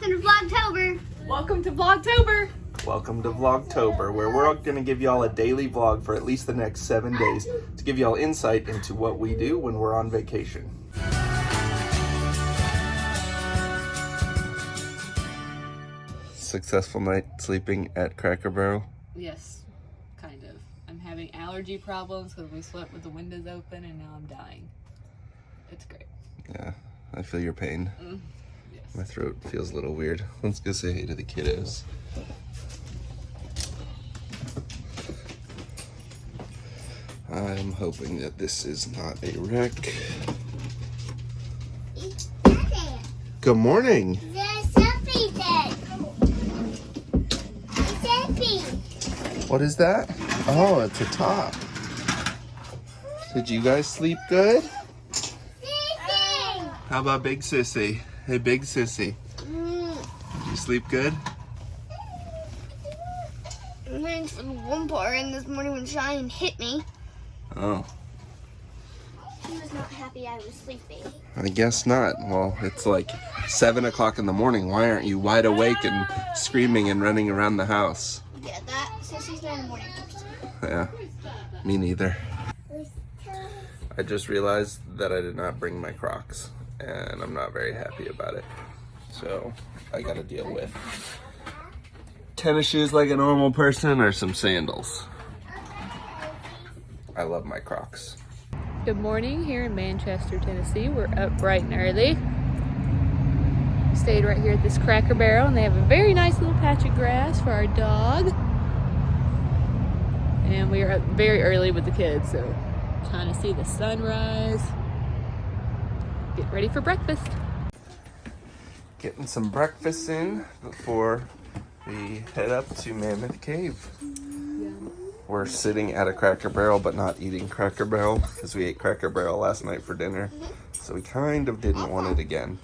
Welcome to Vlogtober. Welcome to Vlogtober. Welcome to Vlogtober, where we're going to give y'all a daily vlog for at least the next 7 days to give y'all insight into what we do when we're on vacation. Successful night sleeping at Cracker Barrel? Yes, kind of. I'm having allergy problems because we slept with the windows open and now I'm dying. It's great. Yeah, I feel your pain. Yes. My throat feels a little weird. Let's go say hey to the kiddos. I'm hoping that this is not a wreck. Good morning. What is that? Oh, it's a top. Did you guys sleep good? How about Big Sissy? Hey, Big Sissy. Did you sleep good? Thanks for the one part, and this morning when Cheyenne hit me, Oh, he was not happy I was sleeping. I guess not. Well, it's like 7 o'clock in the morning. Why aren't you wide awake and screaming and running around the house? Yeah, that, so she's not in the morning person. Yeah, me neither. I just realized that I did not bring my Crocs, and I'm not very happy about it. So I gotta deal with tennis shoes like a normal person or some sandals. I love my Crocs. Good morning here in Manchester, Tennessee. We're up bright and early. Stayed right here at this Cracker Barrel and they have a very nice little patch of grass for our dog. And we are up very early with the kids, so trying to see the sunrise. Get ready for breakfast. Getting some breakfast in before we head up to Mammoth Cave. We're sitting at a Cracker Barrel, but not eating Cracker Barrel because we ate Cracker Barrel last night for dinner. So we kind of didn't want it again.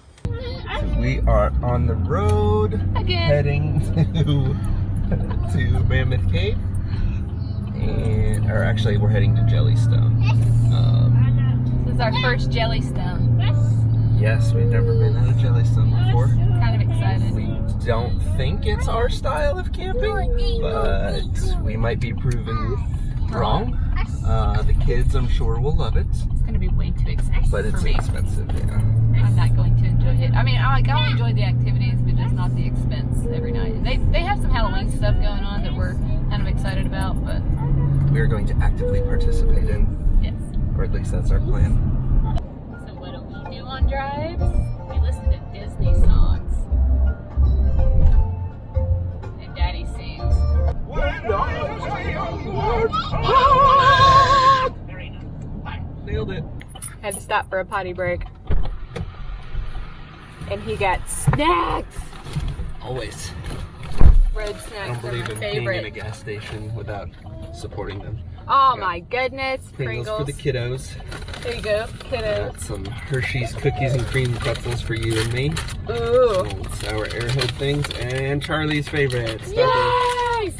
We are on the road heading to Mammoth Cave. Or actually, we're heading to Jellystone. This is our first Jellystone. Yes, we've never been to Jellystone before. Kind of excited. We don't think it's our style of camping, but we might be proven wrong. The kids, I'm sure, will love it. It's going to be way too expensive But it's for me. expensive, yeah. I'm not going to enjoy it. I mean, I'll enjoy the activities, but just not the expense every night. And they have some Halloween stuff going on that we're kind of excited about, but We're going to actively participate in, yes. or at least that's our plan. So what do we do on drives? We listen to Disney songs. And Daddy sings. Nailed it. Had to stop for a potty break. And he got snacks. Always. Road I snacks don't are believe my in being in a favorite. gas station without supporting them. Oh Yeah. my goodness, Pringles for the kiddos. There you go, kiddos. Got some Hershey's cookies and cream pretzels for you and me. Ooh. Some sour air hope things, and Charlie's favorite. Yes!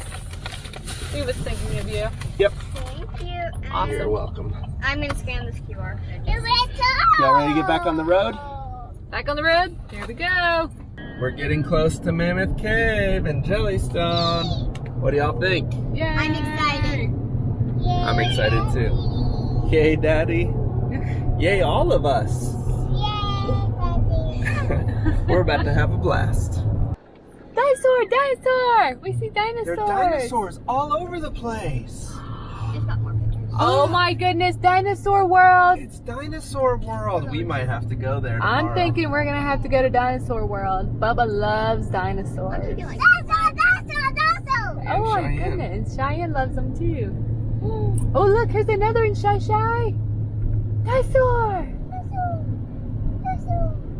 He was thinking of you. Yep. Thank you. Awesome. You're welcome. I'm gonna scan this QR. Y'all ready to get back on the road? Back on the road. Here we go. We're getting close to Mammoth Cave and Jellystone. What do y'all think? Yay! I'm excited. I'm excited too. Yay, Daddy. Yay, all of us. We're about to have a blast. Dinosaur! Dinosaur! We see dinosaurs. There are dinosaurs all over the place. It's got more pictures. Oh my goodness, Dinosaur World! It's Dinosaur World. We might have to go there tomorrow. I'm thinking we're gonna have to go to Dinosaur World. Bubba loves dinosaurs. Oh my Cheyenne. goodness, Cheyenne loves them too. Oh look, here's another in Shy Shy. Dinosaur!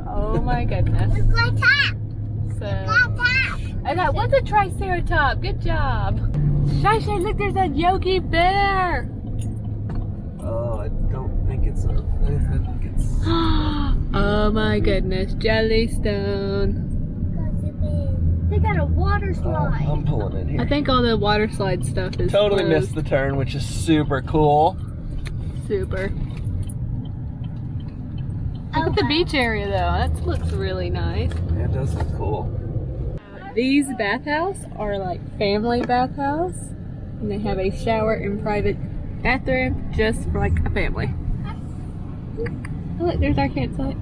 Oh my goodness. So, and that was a Triceratop. Good job. Shy Shy, look, there's a Yogi Bear. Oh, I don't think it's a. I think it's. Oh my goodness, Jellystone. They got a water slide. I'm pulling it here. I think all the water slide stuff is Totally closed. missed the turn, which is super cool. Super. Look at the beach area though. That looks really nice. Yeah, it does look cool. These bathhouse are like family bathhouse, and they have a shower and private bathroom just for like a family. Oh, look, there's our campsite.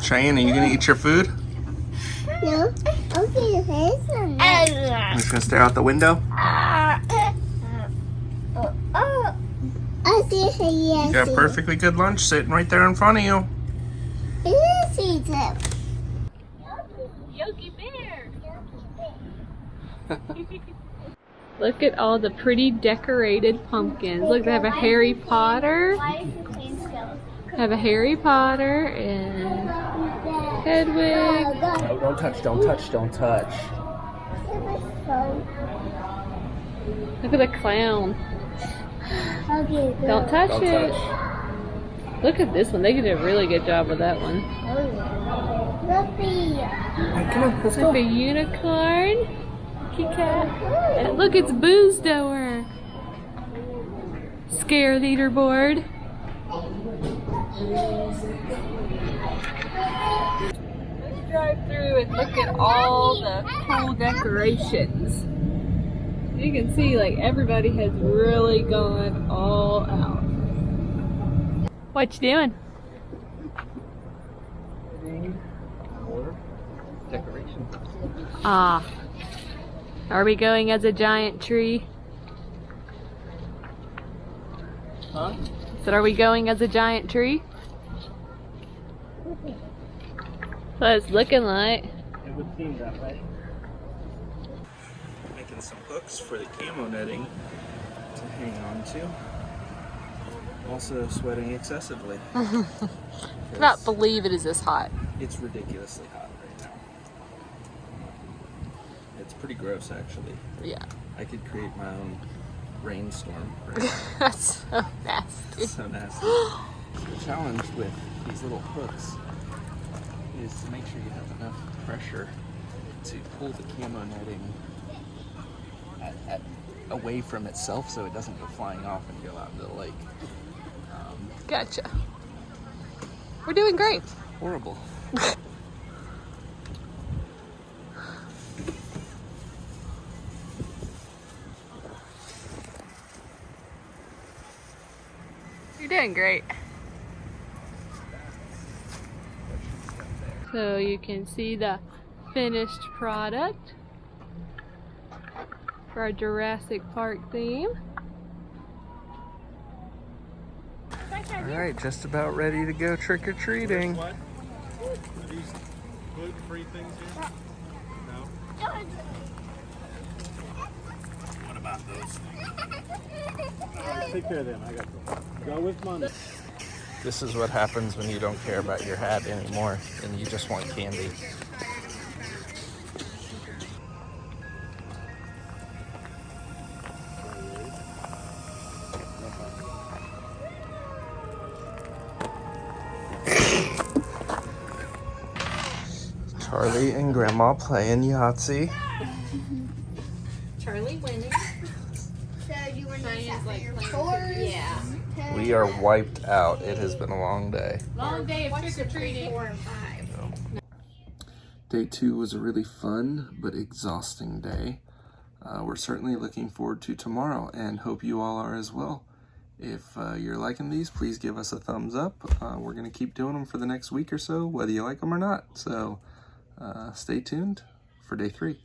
Cheyenne, are you gonna eat your food? No. Okay, this one. You're just gonna stare out the window? I see her, yes. You got a perfectly good lunch sitting right there in front of you. Yes, eat it. Yogi Bear! Look at all the pretty decorated pumpkins. Look, they have a Harry Potter. Have a Harry Potter and Hedwig. No, don't touch, don't touch, don't touch. Look at the clown. Okay, good. Don't touch Don't it. touch. Look at this one. They did a really good job with that one. Loopy. Alright, come on, let's Look, go. a unicorn. Kitty cat. And look, it's Boo's door. Scare leaderboard. Let's drive through and look at all the cool decorations. You can see like everybody has really gone all out. What you doing? More decorations. Ah. Are we going as a giant tree? Huh? So are we going as a giant tree? What it's looking like. It would seem that way. Making some hooks for the camo netting to hang on to. Also sweating excessively. I cannot believe it is this hot. It's ridiculously hot right now. It's pretty gross actually. Yeah. I could create my own rainstorm right now. That's so nasty. It's so nasty. The challenge with these little hooks is to make sure you have enough pressure to pull the camo netting away from itself so it doesn't go flying off and go out into the lake. Gotcha. We're doing great. Horrible. You're doing great. So you can see the finished product for our Jurassic Park theme. Alright, just about ready to go trick-or-treating. What? Are these gluten-free things here? No? What about those things? Take care of them. I got them. Go with mommy. This is what happens when you don't care about your hat anymore and you just want candy. Charlie and Grandma playing Yahtzee. Charlie winning. So do you want to Cheyenne's like your playing fours? Yeah. We are wiped out. It has been a long day. Long day of trick-or-treating. 4 and 5. Day 2 was a really fun but exhausting day. We're certainly looking forward to tomorrow and hope you all are as well. If you're liking these, please give us a thumbs up. We're going to keep doing them for the next week or so, whether you like them or not. So stay tuned for day 3.